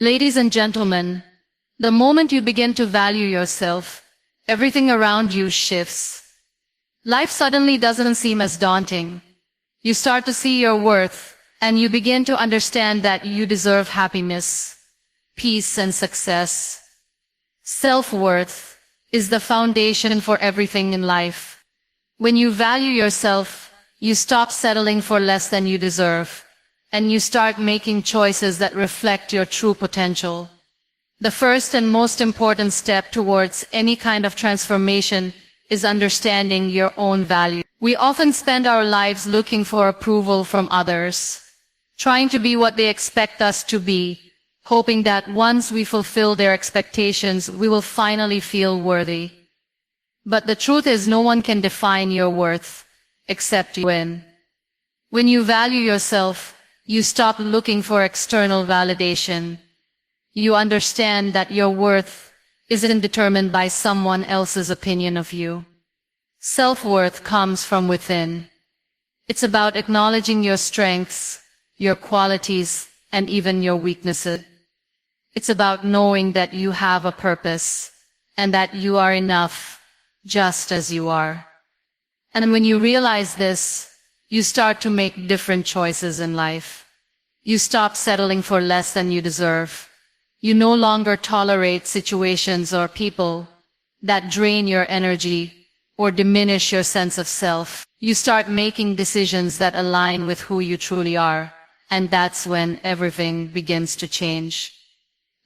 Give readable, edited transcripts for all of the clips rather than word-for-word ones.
Ladies and gentlemen, the moment you begin to value yourself, everything around you shifts. Life suddenly doesn't seem as daunting. You start to see your worth, and you begin to understand that you deserve happiness, peace, and success. Self-worth is the foundation for everything in life. When you value yourself, you stop settling for less than you deserve, and you start making choices that reflect your true potential. The first and most important step towards any kind of transformation is understanding your own value. We often spend our lives looking for approval from others, trying to be what they expect us to be, hoping that once we fulfill their expectations, we will finally feel worthy. But the truth is, no one can define your worth except you. When you value yourself, you stop looking for external validation. You understand that your worth isn't determined by someone else's opinion of you. Self-worth comes from within. It's about acknowledging your strengths, your qualities, and even your weaknesses. It's about knowing that you have a purpose, and that you are enough, just as you are. And when you realize this, you start to make different choices in life. You stop settling for less than you deserve. You no longer tolerate situations or people that drain your energy or diminish your sense of self. You start making decisions that align with who you truly are, and that's when everything begins to change.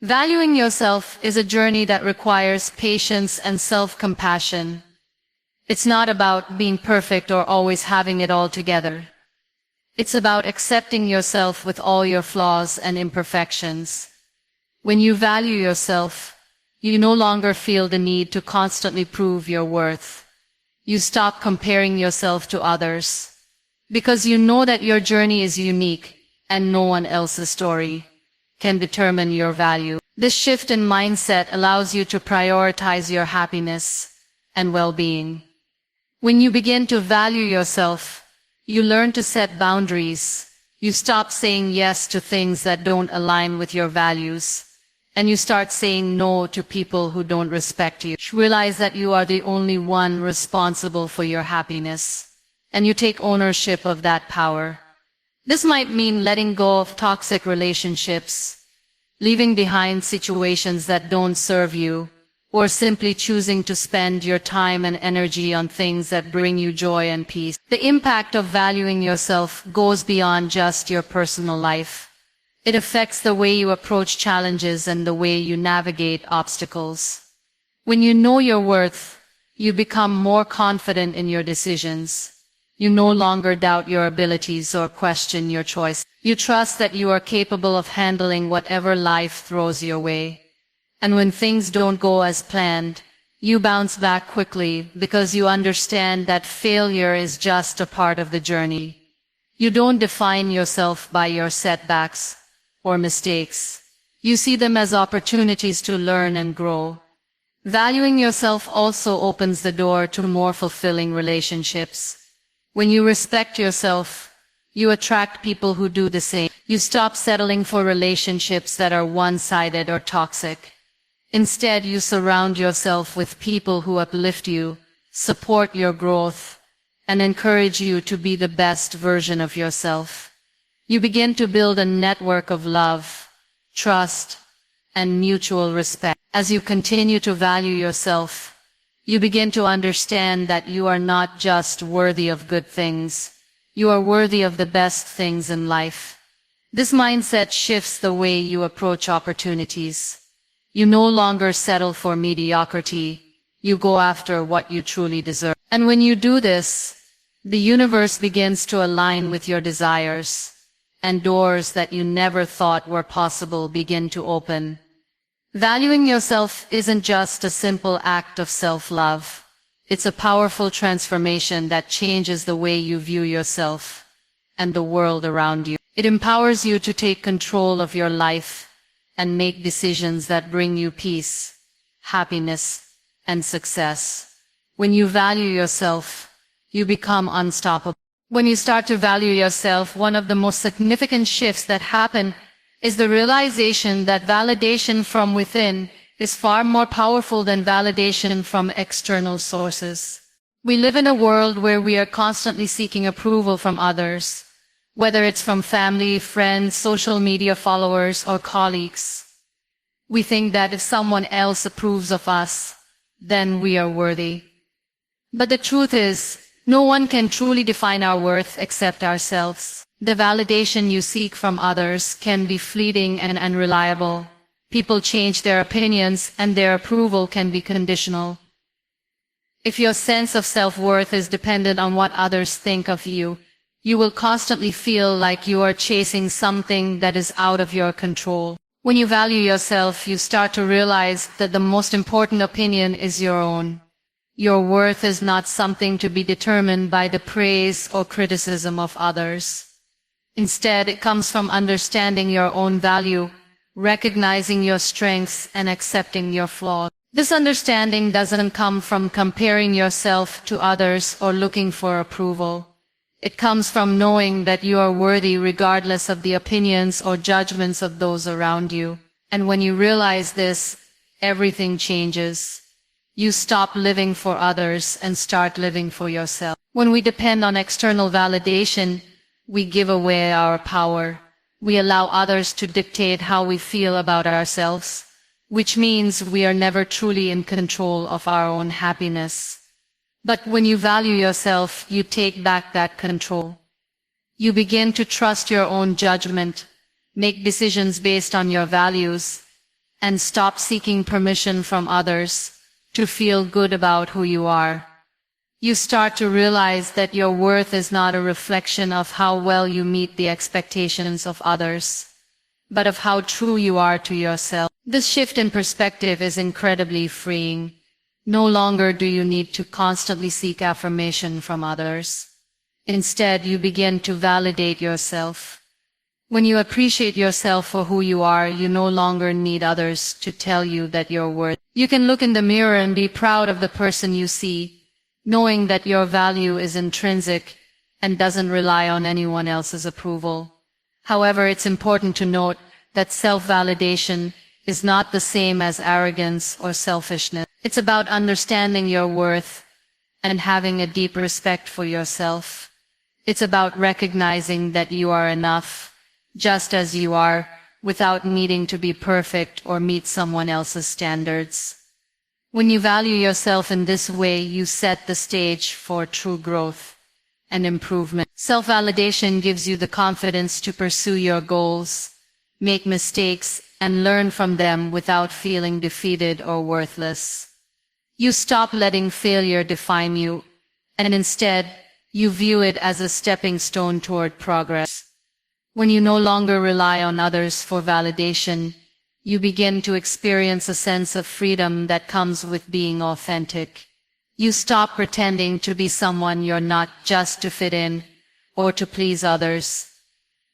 Valuing yourself is a journey that requires patience and self-compassion. It's not about being perfect or always having it all together. It's about accepting yourself with all your flaws and imperfections. When you value yourself, you no longer feel the need to constantly prove your worth. You stop comparing yourself to others, because you know that your journey is unique and no one else's story can determine your value. This shift in mindset allows you to prioritize your happiness and well-being. When you begin to value yourself, you learn to set boundaries. You stop saying yes to things that don't align with your values, and you start saying no to people who don't respect you. Realize that you are the only one responsible for your happiness, and you take ownership of that power. This might mean letting go of toxic relationships, leaving behind situations that don't serve you, or simply choosing to spend your time and energy on things that bring you joy and peace. The impact of valuing yourself goes beyond just your personal life. It affects the way you approach challenges and the way you navigate obstacles. When you know your worth, you become more confident in your decisions. You no longer doubt your abilities or question your choice. You trust that you are capable of handling whatever life throws your way. And when things don't go as planned, you bounce back quickly because you understand that failure is just a part of the journey. You don't define yourself by your setbacks or mistakes. You see them as opportunities to learn and grow. Valuing yourself also opens the door to more fulfilling relationships. When you respect yourself, you attract people who do the same. You stop settling for relationships that are one-sided or toxic. Instead, you surround yourself with people who uplift you, support your growth, and encourage you to be the best version of yourself. You begin to build a network of love, trust, and mutual respect. As you continue to value yourself, you begin to understand that you are not just worthy of good things, you are worthy of the best things in life. This mindset shifts the way you approach opportunities. You no longer settle for mediocrity, you go after what you truly deserve. And when you do this, the universe begins to align with your desires, and doors that you never thought were possible begin to open. Valuing yourself isn't just a simple act of self-love. It's a powerful transformation that changes the way you view yourself and the world around you. It empowers you to take control of your life and make decisions that bring you peace, happiness, and success. When you value yourself, you become unstoppable. When you start to value yourself, one of the most significant shifts that happen is the realization that validation from within is far more powerful than validation from external sources. We live in a world where we are constantly seeking approval from others, whether it's from family, friends, social media followers, or colleagues. We think that if someone else approves of us, then we are worthy. But the truth is, no one can truly define our worth except ourselves. The validation you seek from others can be fleeting and unreliable. People change their opinions, and their approval can be conditional. If your sense of self-worth is dependent on what others think of you, you will constantly feel like you are chasing something that is out of your control. When you value yourself, you start to realize that the most important opinion is your own. Your worth is not something to be determined by the praise or criticism of others. Instead, it comes from understanding your own value, recognizing your strengths, and accepting your flaws. This understanding doesn't come from comparing yourself to others or looking for approval. It comes from knowing that you are worthy regardless of the opinions or judgments of those around you. And when you realize this, everything changes. You stop living for others and start living for yourself. When we depend on external validation, we give away our power. We allow others to dictate how we feel about ourselves, which means we are never truly in control of our own happiness. But when you value yourself, you take back that control. You begin to trust your own judgment, make decisions based on your values, and stop seeking permission from others to feel good about who you are. You start to realize that your worth is not a reflection of how well you meet the expectations of others, but of how true you are to yourself. This shift in perspective is incredibly freeing. No longer do you need to constantly seek affirmation from others. Instead, you begin to validate yourself. When you appreciate yourself for who you are, you no longer need others to tell you that you're worthy. You can look in the mirror and be proud of the person you see, knowing that your value is intrinsic and doesn't rely on anyone else's approval. However, it's important to note that self-validation is not the same as arrogance or selfishness. It's about understanding your worth and having a deep respect for yourself. It's about recognizing that you are enough, just as you are, without needing to be perfect or meet someone else's standards. When you value yourself in this way, you set the stage for true growth and improvement. Self-validation gives you the confidence to pursue your goals, make mistakes, and learn from them without feeling defeated or worthless. You stop letting failure define you, and instead, you view it as a stepping stone toward progress. When you no longer rely on others for validation, you begin to experience a sense of freedom that comes with being authentic. You stop pretending to be someone you're not just to fit in or to please others.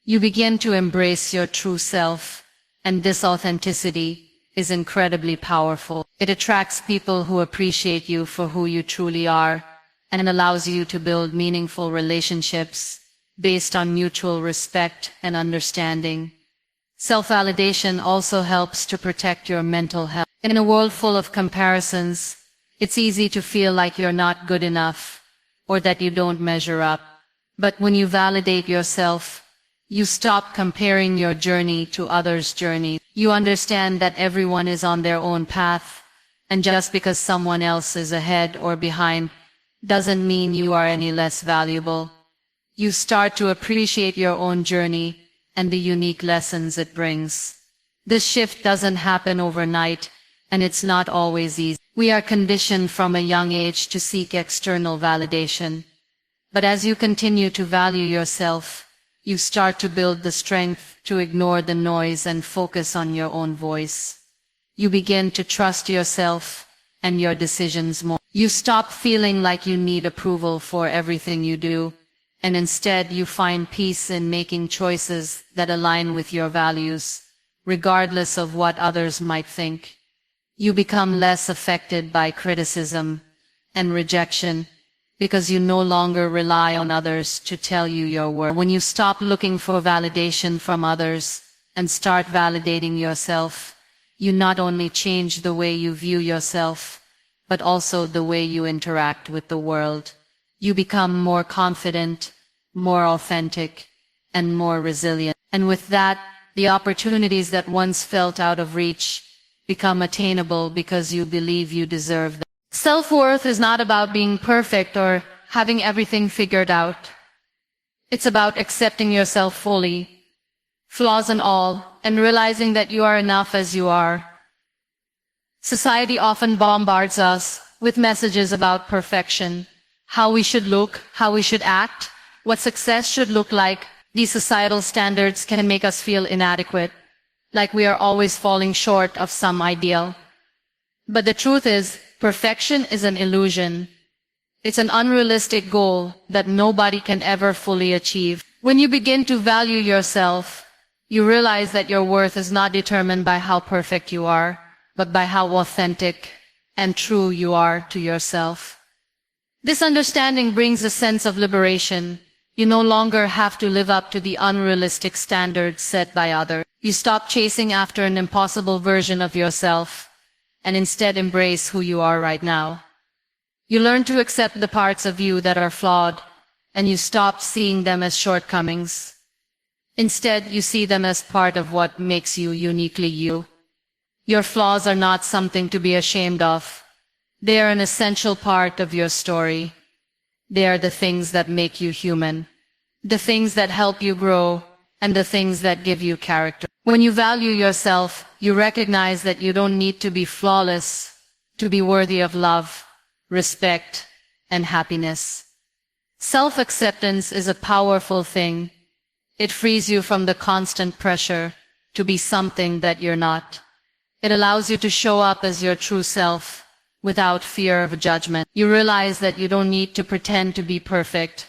You begin to embrace your true self, and this authenticity is incredibly powerful. It attracts people who appreciate you for who you truly are and allows you to build meaningful relationships based on mutual respect and understanding. Self-validation also helps to protect your mental health. In a world full of comparisons, it's easy to feel like you're not good enough or that you don't measure up. But when you validate yourself, you stop comparing your journey to others' journey. You understand that everyone is on their own path, and just because someone else is ahead or behind doesn't mean you are any less valuable. You start to appreciate your own journey and the unique lessons it brings. This shift doesn't happen overnight, and it's not always easy. We are conditioned from a young age to seek external validation. But as you continue to value yourself, you start to build the strength to ignore the noise and focus on your own voice. You begin to trust yourself and your decisions more. You stop feeling like you need approval for everything you do, and instead you find peace in making choices that align with your values, regardless of what others might think. You become less affected by criticism and rejection because you no longer rely on others to tell you your worth. When you stop looking for validation from others and start validating yourself, you not only change the way you view yourself, but also the way you interact with the world. You become more confident, more authentic, and more resilient. And with that, the opportunities that once felt out of reach become attainable because you believe you deserve them. Self-worth is not about being perfect or having everything figured out. It's about accepting yourself fully, flaws and all, and realizing that you are enough as you are. Society often bombards us with messages about perfection, how we should look, how we should act, what success should look like. These societal standards can make us feel inadequate, like we are always falling short of some ideal. But the truth is, perfection is an illusion. It's an unrealistic goal that nobody can ever fully achieve. When you begin to value yourself, you realize that your worth is not determined by how perfect you are, but by how authentic and true you are to yourself. This understanding brings a sense of liberation. You no longer have to live up to the unrealistic standards set by others. You stop chasing after an impossible version of yourself and instead embrace who you are right now. You learn to accept the parts of you that are flawed, and you stop seeing them as shortcomings. Instead, you see them as part of what makes you uniquely you. Your flaws are not something to be ashamed of. They are an essential part of your story. They are the things that make you human, the things that help you grow, and the things that give you character. When you value yourself, you recognize that you don't need to be flawless to be worthy of love, respect, and happiness. Self-acceptance is a powerful thing. It frees you from the constant pressure to be something that you're not. It allows you to show up as your true self without fear of judgment. You realize that you don't need to pretend to be perfect,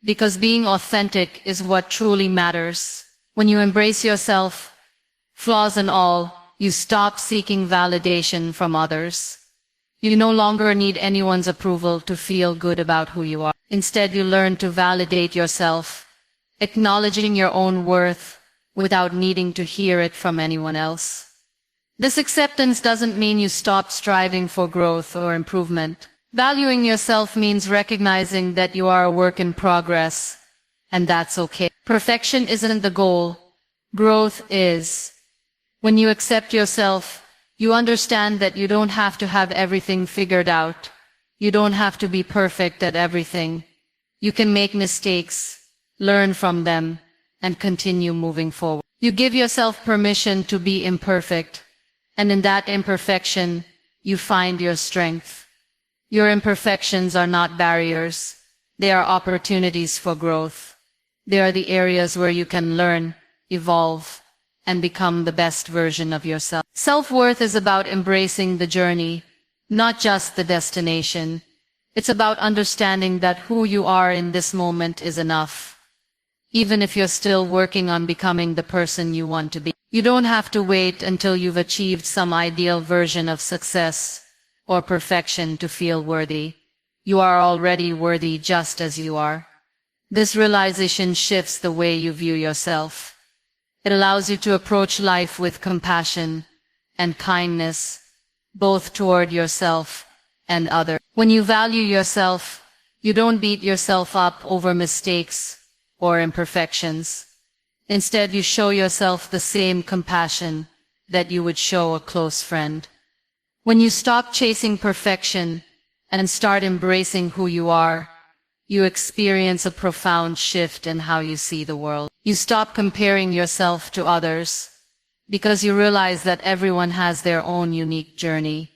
because being authentic is what truly matters. When you embrace yourself, flaws and all, you stop seeking validation from others. You no longer need anyone's approval to feel good about who you are. Instead, you learn to validate yourself, acknowledging your own worth without needing to hear it from anyone else. This acceptance doesn't mean you stop striving for growth or improvement. Valuing yourself means recognizing that you are a work in progress, and that's okay. Perfection isn't the goal. Growth is. When you accept yourself, you understand that you don't have to have everything figured out. You don't have to be perfect at everything. You can make mistakes, learn from them, and continue moving forward. You give yourself permission to be imperfect, and in that imperfection, you find your strength. Your imperfections are not barriers. They are opportunities for growth. They are the areas where you can learn, evolve, and become the best version of yourself. Self-worth is about embracing the journey, not just the destination. It's about understanding that who you are in this moment is enough. Even if you're still working on becoming the person you want to be. You don't have to wait until you've achieved some ideal version of success or perfection to feel worthy. You are already worthy just as you are. This realization shifts the way you view yourself. It allows you to approach life with compassion and kindness, both toward yourself and others. When you value yourself, you don't beat yourself up over mistakes or imperfections. Instead, you show yourself the same compassion that you would show a close friend. When you stop chasing perfection and start embracing who you are, you experience a profound shift in how you see the world. You stop comparing yourself to others because you realize that everyone has their own unique journey.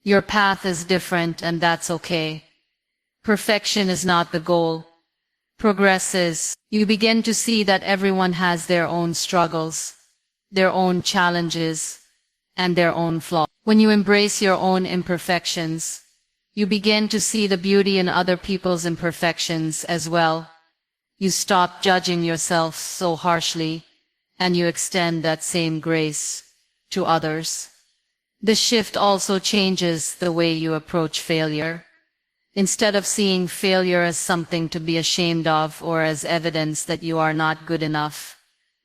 Your path is different, and that's okay. Perfection is not the goal. Progress is. You begin to see that everyone has their own struggles, their own challenges, and their own flaws. When you embrace your own imperfections, you begin to see the beauty in other people's imperfections as well. You stop judging yourself so harshly, and you extend that same grace to others. This shift also changes the way you approach failure. Instead of seeing failure as something to be ashamed of or as evidence that you are not good enough,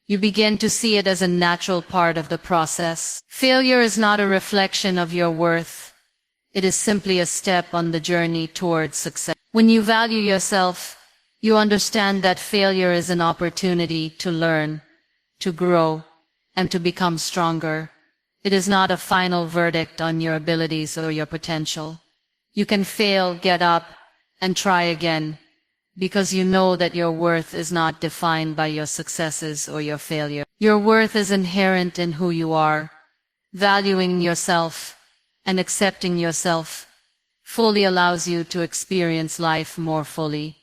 You begin to see it as a natural part of the process. Failure is not a reflection of your worth. It is simply a step on the journey towards success. When you value yourself, you understand that failure is an opportunity to learn, to grow, and to become stronger. It is not a final verdict on your abilities or your potential. You can fail, get up, and try again, because you know that your worth is not defined by your successes or your failure. Your worth is inherent in who you are. Valuing yourself and accepting yourself fully allows you to experience life more fully.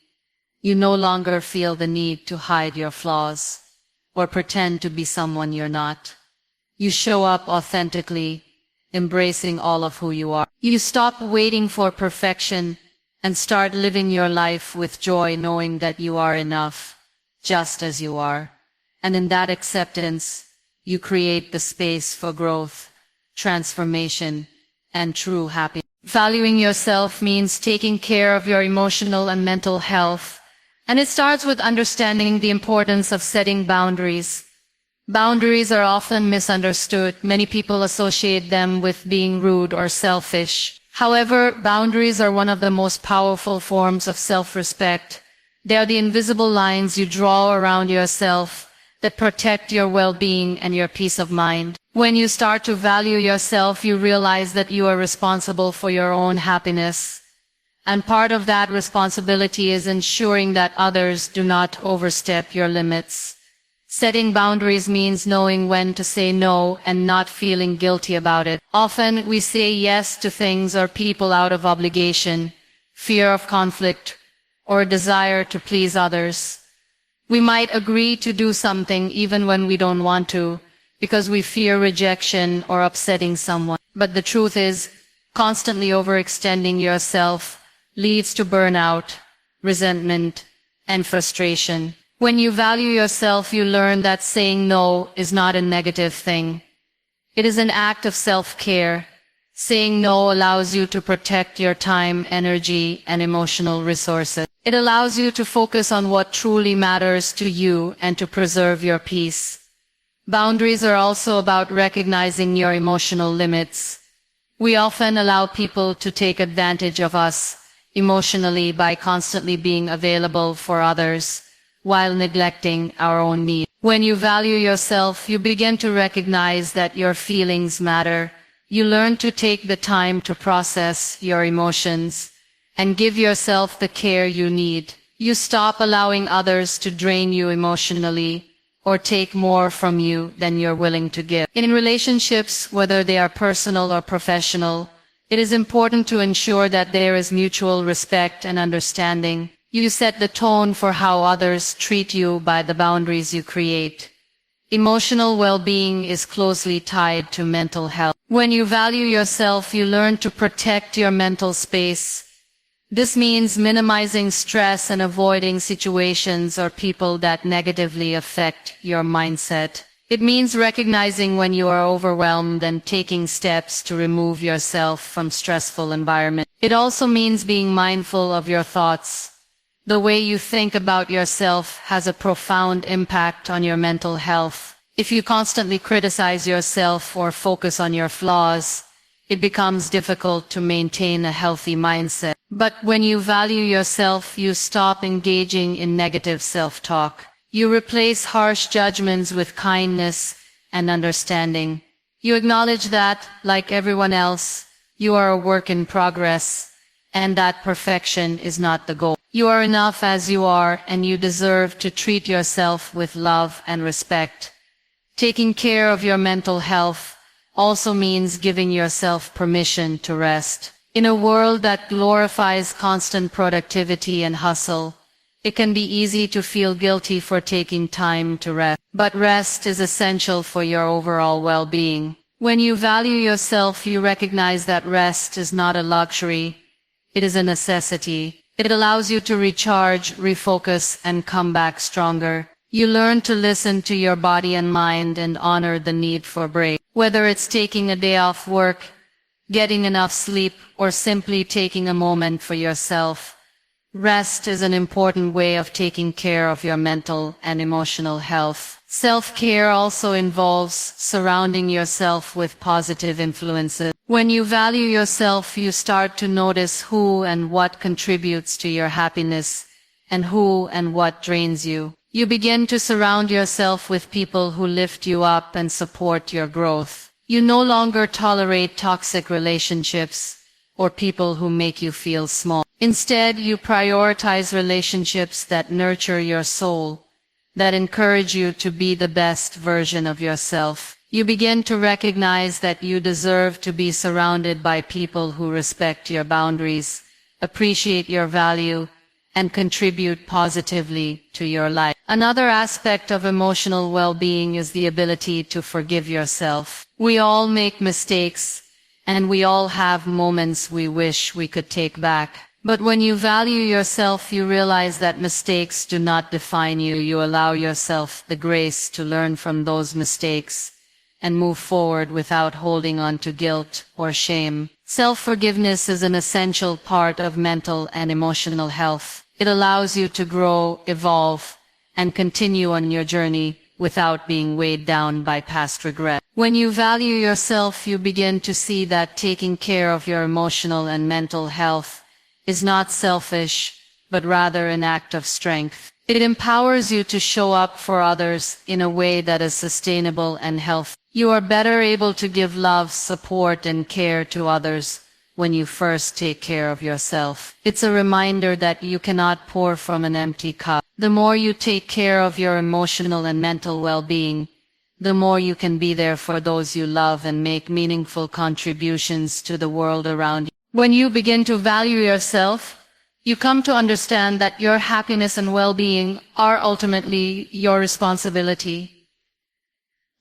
You no longer feel the need to hide your flaws or pretend to be someone you're not. You show up authentically, embracing all of who you are. You stop waiting for perfection and start living your life with joy, knowing that you are enough, just as you are. And in that acceptance, you create the space for growth, transformation, and true happiness. Valuing yourself means taking care of your emotional and mental health, and it starts with understanding the importance of setting boundaries. Boundaries are often misunderstood. Many people associate them with being rude or selfish. However, boundaries are one of the most powerful forms of self-respect. They are the invisible lines you draw around yourself that protect your well-being and your peace of mind. When you start to value yourself, you realize that you are responsible for your own happiness. And part of that responsibility is ensuring that others do not overstep your limits. Setting boundaries means knowing when to say no and not feeling guilty about it. Often we say yes to things or people out of obligation, fear of conflict, or a desire to please others. We might agree to do something even when we don't want to, because we fear rejection or upsetting someone. But the truth is, constantly overextending yourself leads to burnout, resentment, and frustration. When you value yourself, you learn that saying no is not a negative thing. It is an act of self-care. Saying no allows you to protect your time, energy, and emotional resources. It allows you to focus on what truly matters to you and to preserve your peace. Boundaries are also about recognizing your emotional limits. We often allow people to take advantage of us emotionally by constantly being available for others, while neglecting our own needs. When you value yourself, you begin to recognize that your feelings matter. You learn to take the time to process your emotions and give yourself the care you need. You stop allowing others to drain you emotionally or take more from you than you're willing to give. In relationships, whether they are personal or professional, it is important to ensure that there is mutual respect and understanding. You set the tone for how others treat you by the boundaries you create. Emotional well-being is closely tied to mental health. When you value yourself, you learn to protect your mental space. This means minimizing stress and avoiding situations or people that negatively affect your mindset. It means recognizing when you are overwhelmed and taking steps to remove yourself from stressful environments. It also means being mindful of your thoughts. The way you think about yourself has a profound impact on your mental health. If you constantly criticize yourself or focus on your flaws, it becomes difficult to maintain a healthy mindset. But when you value yourself, you stop engaging in negative self-talk. You replace harsh judgments with kindness and understanding. You acknowledge that, like everyone else, you are a work in progress, and that perfection is not the goal. You are enough as you are, and you deserve to treat yourself with love and respect. Taking care of your mental health also means giving yourself permission to rest. In a world that glorifies constant productivity and hustle, it can be easy to feel guilty for taking time to rest. But rest is essential for your overall well-being. When you value yourself, you recognize that rest is not a luxury, it is a necessity. It allows you to recharge, refocus, and come back stronger. You learn to listen to your body and mind and honor the need for break. Whether it's taking a day off work, getting enough sleep, or simply taking a moment for yourself, Rest is an important way of taking care of your mental and emotional health. Self-care also involves surrounding yourself with positive influences. When you value yourself, you start to notice who and what contributes to your happiness and who and what drains you. You begin to surround yourself with people who lift you up and support your growth. You no longer tolerate toxic relationships or people who make you feel small. Instead, you prioritize relationships that nurture your soul, that encourage you to be the best version of yourself. You begin to recognize that you deserve to be surrounded by people who respect your boundaries, appreciate your value, and contribute positively to your life. Another aspect of emotional well-being is the ability to forgive yourself. We all make mistakes, and we all have moments we wish we could take back. But when you value yourself, you realize that mistakes do not define you. You allow yourself the grace to learn from those mistakes and move forward without holding on to guilt or shame. Self-forgiveness is an essential part of mental and emotional health. It allows you to grow, evolve, and continue on your journey without being weighed down by past regret. When you value yourself, you begin to see that taking care of your emotional and mental health is not selfish, but rather an act of strength. It empowers you to show up for others in a way that is sustainable and healthy. You are better able to give love, support, and care to others when you first take care of yourself. It's a reminder that you cannot pour from an empty cup. The more you take care of your emotional and mental well-being, the more you can be there for those you love and make meaningful contributions to the world around you. When you begin to value yourself, you come to understand that your happiness and well-being are ultimately your responsibility.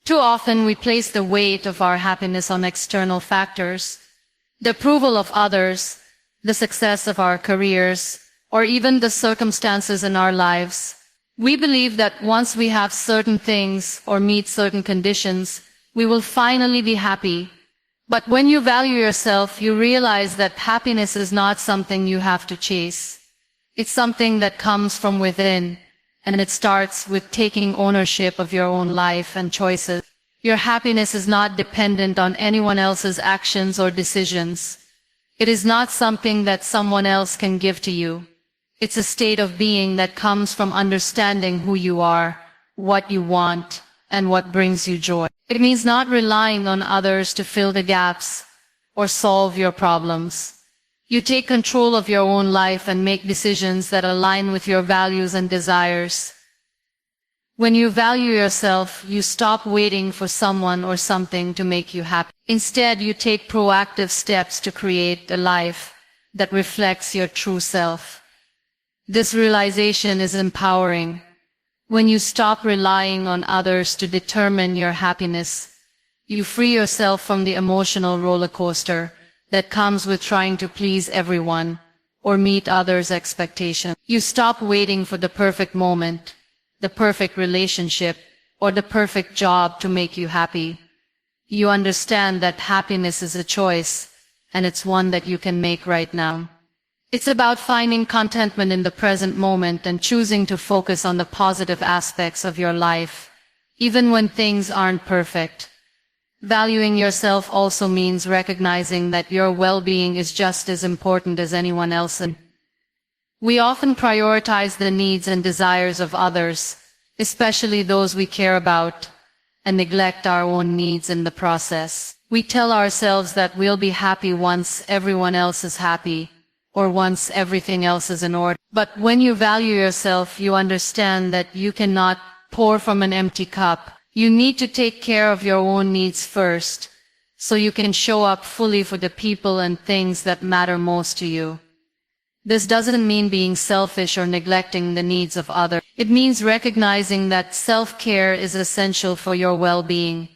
Too often we place the weight of our happiness on external factors, the approval of others, the success of our careers, or even the circumstances in our lives. We believe that once we have certain things or meet certain conditions, we will finally be happy. But when you value yourself, you realize that happiness is not something you have to chase. It's something that comes from within, and it starts with taking ownership of your own life and choices. Your happiness is not dependent on anyone else's actions or decisions. It is not something that someone else can give to you. It's a state of being that comes from understanding who you are, what you want, and what brings you joy. It means not relying on others to fill the gaps or solve your problems. You take control of your own life and make decisions that align with your values and desires. When you value yourself, you stop waiting for someone or something to make you happy. Instead, you take proactive steps to create a life that reflects your true self. This realization is empowering. When you stop relying on others to determine your happiness, you free yourself from the emotional roller coaster that comes with trying to please everyone or meet others' expectations. You stop waiting for the perfect moment, the perfect relationship, or the perfect job to make you happy. You understand that happiness is a choice, and it's one that you can make right now. It's about finding contentment in the present moment and choosing to focus on the positive aspects of your life, even when things aren't perfect. Valuing yourself also means recognizing that your well-being is just as important as anyone else's. We often prioritize the needs and desires of others, especially those we care about, and neglect our own needs in the process. We tell ourselves that we'll be happy once everyone else is happy, or once everything else is in order. But when you value yourself, you understand that you cannot pour from an empty cup. You need to take care of your own needs first, so you can show up fully for the people and things that matter most to you. This doesn't mean being selfish or neglecting the needs of others. It means recognizing that self-care is essential for your well-being,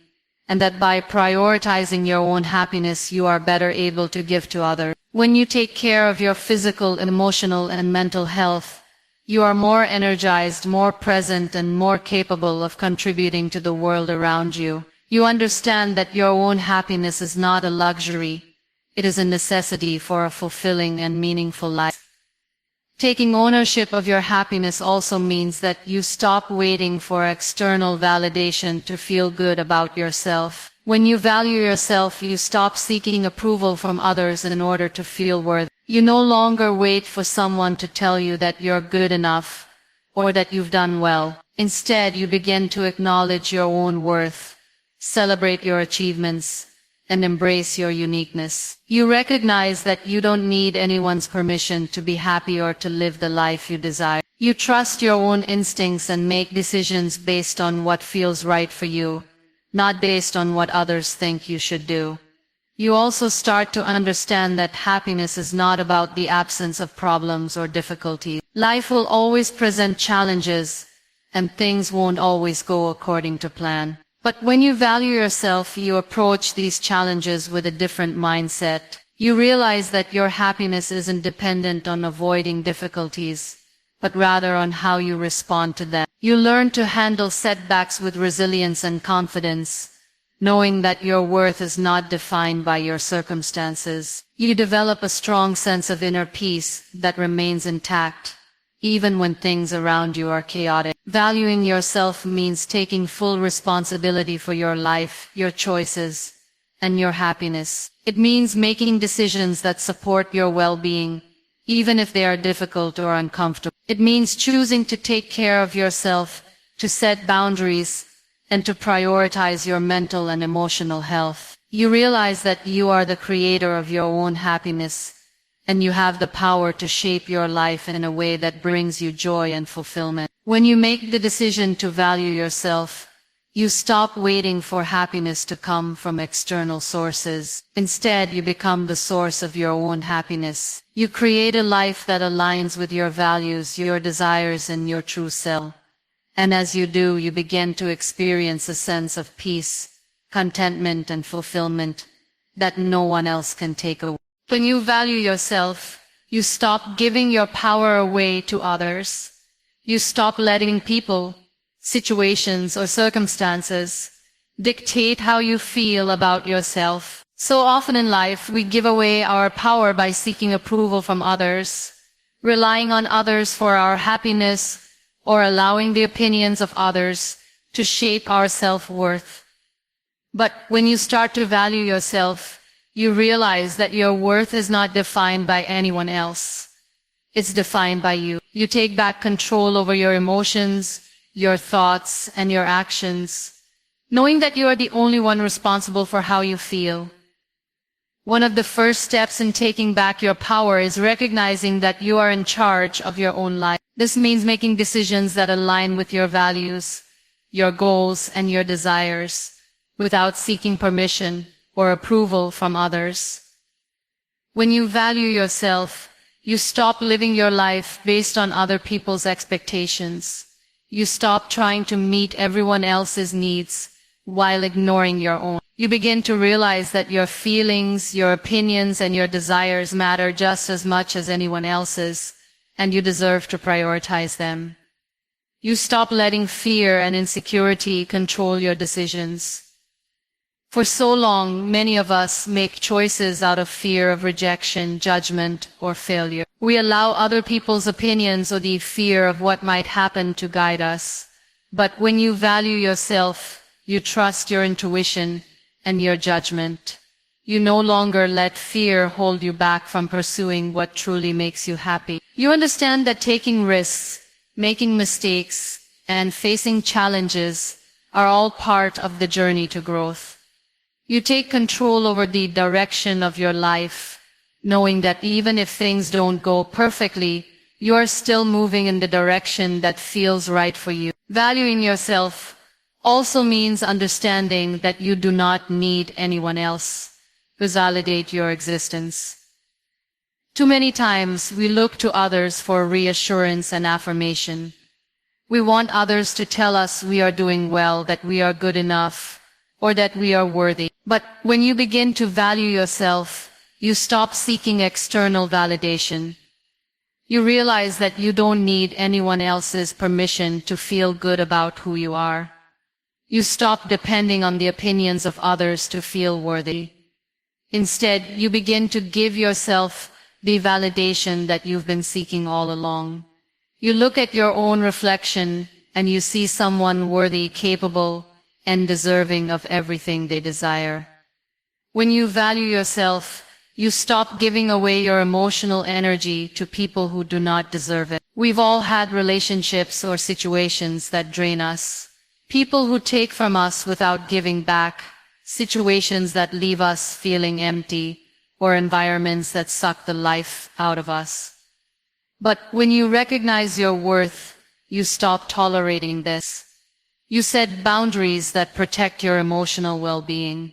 and that by prioritizing your own happiness, you are better able to give to others. When you take care of your physical, emotional, and mental health, you are more energized, more present, and more capable of contributing to the world around you. You understand that your own happiness is not a luxury. It is a necessity for a fulfilling and meaningful life. Taking ownership of your happiness also means that you stop waiting for external validation to feel good about yourself. When you value yourself, you stop seeking approval from others in order to feel worthy. You no longer wait for someone to tell you that you're good enough or that you've done well. Instead, you begin to acknowledge your own worth, celebrate your achievements, and embrace your uniqueness. You recognize that you don't need anyone's permission to be happy or to live the life you desire. You trust your own instincts and make decisions based on what feels right for you, not based on what others think you should do. You also start to understand that happiness is not about the absence of problems or difficulties. Life will always present challenges, and things won't always go according to plan. But when you value yourself, you approach these challenges with a different mindset. You realize that your happiness isn't dependent on avoiding difficulties, but rather on how you respond to them. You learn to handle setbacks with resilience and confidence, knowing that your worth is not defined by your circumstances. You develop a strong sense of inner peace that remains intact, even when things around you are chaotic. Valuing yourself means taking full responsibility for your life, your choices, and your happiness. It means making decisions that support your well-being, even if they are difficult or uncomfortable. It means choosing to take care of yourself, to set boundaries, and to prioritize your mental and emotional health. You realize that you are the creator of your own happiness, and you have the power to shape your life in a way that brings you joy and fulfillment. When you make the decision to value yourself, you stop waiting for happiness to come from external sources. Instead, you become the source of your own happiness. You create a life that aligns with your values, your desires, and your true self. And as you do, you begin to experience a sense of peace, contentment, and fulfillment that no one else can take away. When you value yourself, you stop giving your power away to others. You stop letting people, situations, or circumstances dictate how you feel about yourself. So often in life, we give away our power by seeking approval from others, relying on others for our happiness, or allowing the opinions of others to shape our self-worth. But when you start to value yourself, you realize that your worth is not defined by anyone else. It's defined by you. You take back control over your emotions, your thoughts, and your actions, knowing that you are the only one responsible for how you feel. One of the first steps in taking back your power is recognizing that you are in charge of your own life. This means making decisions that align with your values, your goals, and your desires, without seeking permission or approval from others. When you value yourself, you stop living your life based on other people's expectations. You stop trying to meet everyone else's needs while ignoring your own. You begin to realize that your feelings, your opinions, and your desires matter just as much as anyone else's, and you deserve to prioritize them. You stop letting fear and insecurity control your decisions. For so long, many of us make choices out of fear of rejection, judgment, or failure. We allow other people's opinions or the fear of what might happen to guide us. But when you value yourself, you trust your intuition and your judgment. You no longer let fear hold you back from pursuing what truly makes you happy. You understand that taking risks, making mistakes, and facing challenges are all part of the journey to growth. You take control over the direction of your life, knowing that even if things don't go perfectly, you are still moving in the direction that feels right for you. Valuing yourself also means understanding that you do not need anyone else to validate your existence. Too many times we look to others for reassurance and affirmation. We want others to tell us we are doing well, that we are good enough, or that we are worthy. But when you begin to value yourself, you stop seeking external validation. You realize that you don't need anyone else's permission to feel good about who you are. You stop depending on the opinions of others to feel worthy. Instead, you begin to give yourself the validation that you've been seeking all along. You look at your own reflection and you see someone worthy, capable, and deserving of everything they desire. When you value yourself, you stop giving away your emotional energy to people who do not deserve it. We've all had relationships or situations that drain us. People who take from us without giving back, situations that leave us feeling empty, or environments that suck the life out of us. But when you recognize your worth, you stop tolerating this. You set boundaries that protect your emotional well-being.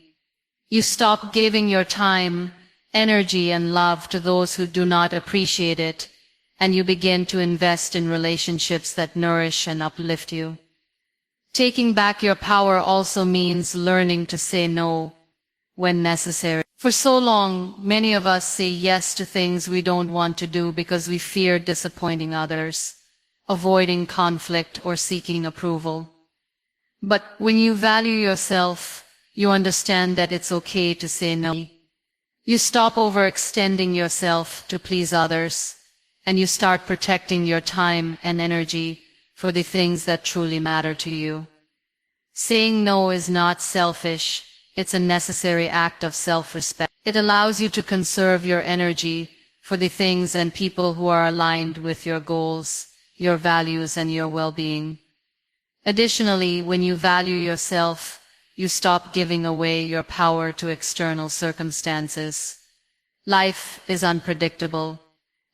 You stop giving your time, energy, and love to those who do not appreciate it, and you begin to invest in relationships that nourish and uplift you. Taking back your power also means learning to say no when necessary. For so long, many of us say yes to things we don't want to do because we fear disappointing others, avoiding conflict, or seeking approval. But when you value yourself, you understand that it's okay to say no. You stop overextending yourself to please others, and you start protecting your time and energy for the things that truly matter to you. Saying no is not selfish, it's a necessary act of self-respect. It allows you to conserve your energy for the things and people who are aligned with your goals, your values, and your well-being. Additionally, when you value yourself, you stop giving away your power to external circumstances. Life is unpredictable,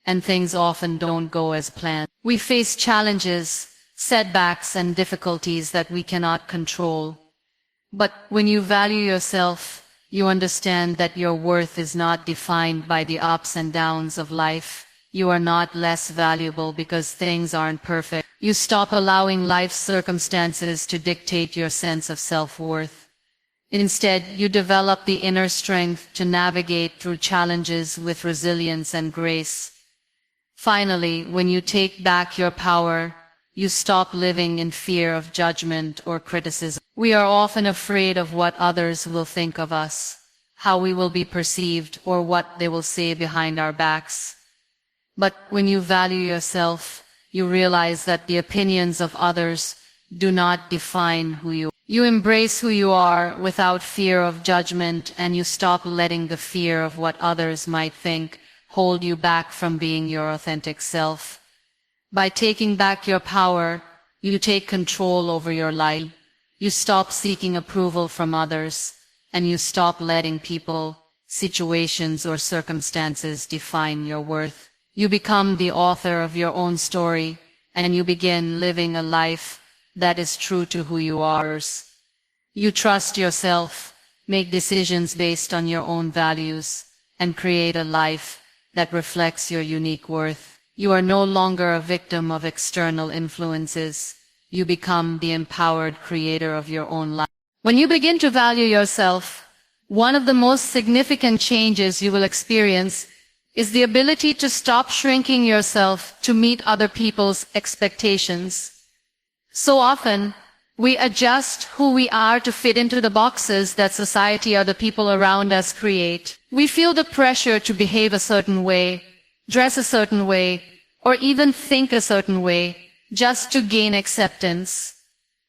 and things often don't go as planned. We face challenges, setbacks, and difficulties that we cannot control. But when you value yourself, you understand that your worth is not defined by the ups and downs of life. You are not less valuable because things aren't perfect. You stop allowing life's circumstances to dictate your sense of self-worth. Instead, you develop the inner strength to navigate through challenges with resilience and grace. Finally, when you take back your power, you stop living in fear of judgment or criticism. We are often afraid of what others will think of us, how we will be perceived, or what they will say behind our backs. But when you value yourself, you realize that the opinions of others do not define who you are. You embrace who you are without fear of judgment, and you stop letting the fear of what others might think hold you back from being your authentic self. By taking back your power, you take control over your life. You stop seeking approval from others, and you stop letting people, situations, or circumstances define your worth. You become the author of your own story, and you begin living a life that is true to who you are. You trust yourself, make decisions based on your own values, and create a life that reflects your unique worth. You are no longer a victim of external influences. You become the empowered creator of your own life. When you begin to value yourself, one of the most significant changes you will experience is the ability to stop shrinking yourself to meet other people's expectations. So often, we adjust who we are to fit into the boxes that society or the people around us create. We feel the pressure to behave a certain way, dress a certain way, or even think a certain way, just to gain acceptance.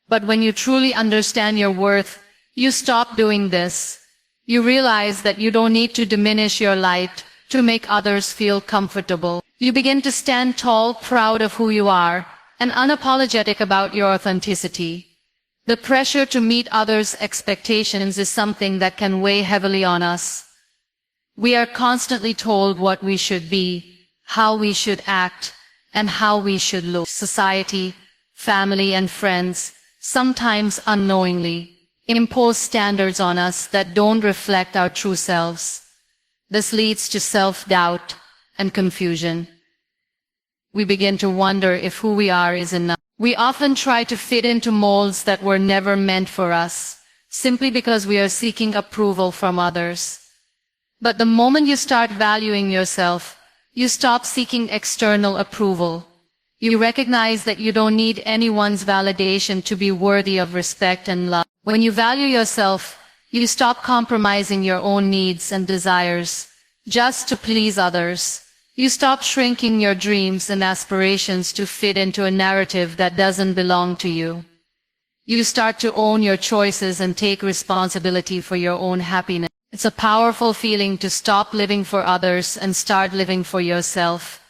But when you truly understand your worth, you stop doing this. You realize that you don't need to diminish your light to make others feel comfortable. You begin to stand tall, proud of who you are, and unapologetic about your authenticity. The pressure to meet others' expectations is something that can weigh heavily on us. We are constantly told what we should be, how we should act, and how we should look. Society, family, and friends, sometimes unknowingly, impose standards on us that don't reflect our true selves. This leads to self-doubt and confusion. We begin to wonder if who we are is enough. We often try to fit into molds that were never meant for us, simply because we are seeking approval from others. But the moment you start valuing yourself, you stop seeking external approval. You recognize that you don't need anyone's validation to be worthy of respect and love. When you value yourself, you stop compromising your own needs and desires just to please others. You stop shrinking your dreams and aspirations to fit into a narrative that doesn't belong to you. You start to own your choices and take responsibility for your own happiness. It's a powerful feeling to stop living for others and start living for yourself.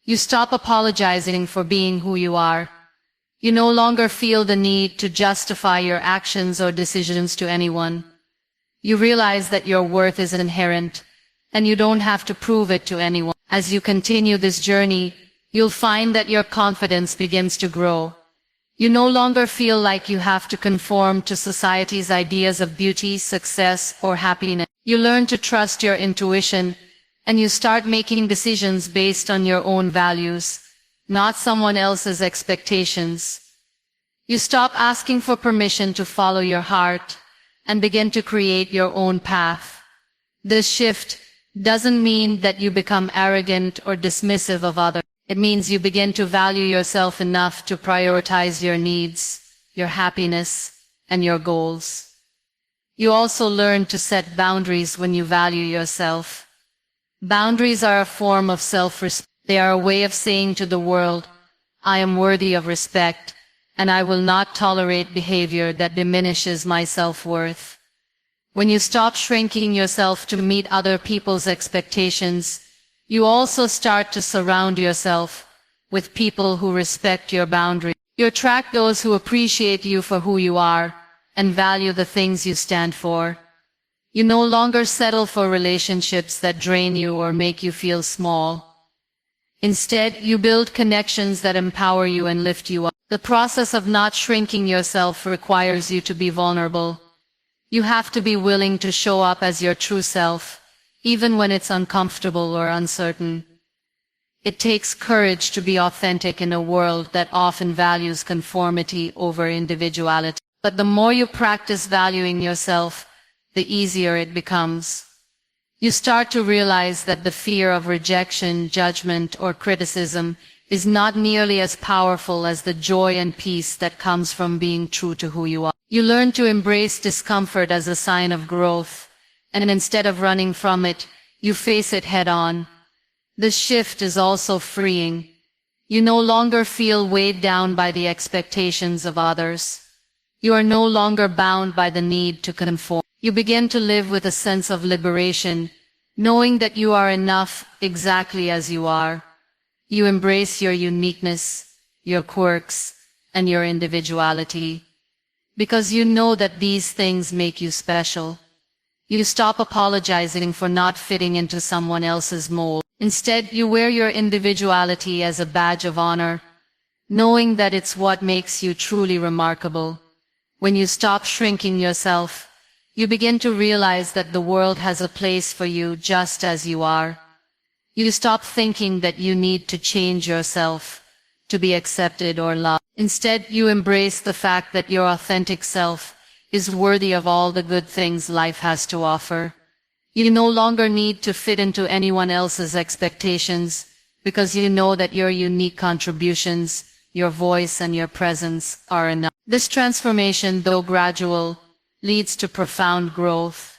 You stop apologizing for being who you are. You no longer feel the need to justify your actions or decisions to anyone. You realize that your worth is inherent, and you don't have to prove it to anyone. As you continue this journey, you'll find that your confidence begins to grow. You no longer feel like you have to conform to society's ideas of beauty, success, or happiness. You learn to trust your intuition, and you start making decisions based on your own values, not someone else's expectations. You stop asking for permission to follow your heart, and begin to create your own path. This shift doesn't mean that you become arrogant or dismissive of others. It means you begin to value yourself enough to prioritize your needs, your happiness, and your goals. You also learn to set boundaries when you value yourself. Boundaries are a form of self-respect. They are a way of saying to the world, I am worthy of respect, and I will not tolerate behavior that diminishes my self-worth. When you stop shrinking yourself to meet other people's expectations, you also start to surround yourself with people who respect your boundaries. You attract those who appreciate you for who you are and value the things you stand for. You no longer settle for relationships that drain you or make you feel small. Instead, you build connections that empower you and lift you up. The process of not shrinking yourself requires you to be vulnerable. You have to be willing to show up as your true self, even when it's uncomfortable or uncertain. It takes courage to be authentic in a world that often values conformity over individuality. But the more you practice valuing yourself, the easier it becomes. You start to realize that the fear of rejection, judgment, or criticism is not nearly as powerful as the joy and peace that comes from being true to who you are. You learn to embrace discomfort as a sign of growth, and instead of running from it, you face it head-on. This shift is also freeing. You no longer feel weighed down by the expectations of others. You are no longer bound by the need to conform. You begin to live with a sense of liberation, knowing that you are enough exactly as you are. You embrace your uniqueness, your quirks, and your individuality, because you know that these things make you special. You stop apologizing for not fitting into someone else's mold. Instead, you wear your individuality as a badge of honor, knowing that it's what makes you truly remarkable. When you stop shrinking yourself, you begin to realize that the world has a place for you just as you are. You stop thinking that you need to change yourself to be accepted or loved. Instead, you embrace the fact that your authentic self is worthy of all the good things life has to offer. You no longer need to fit into anyone else's expectations, because you know that your unique contributions, your voice, and your presence are enough. This transformation, though gradual, leads to profound growth.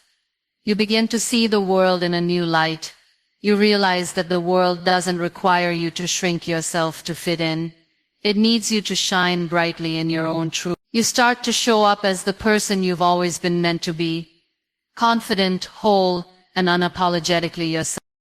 You begin to see the world in a new light. You realize that the world doesn't require you to shrink yourself to fit in. It needs you to shine brightly in your own truth. You start to show up as the person you've always been meant to be, confident, whole, and unapologetically yourself.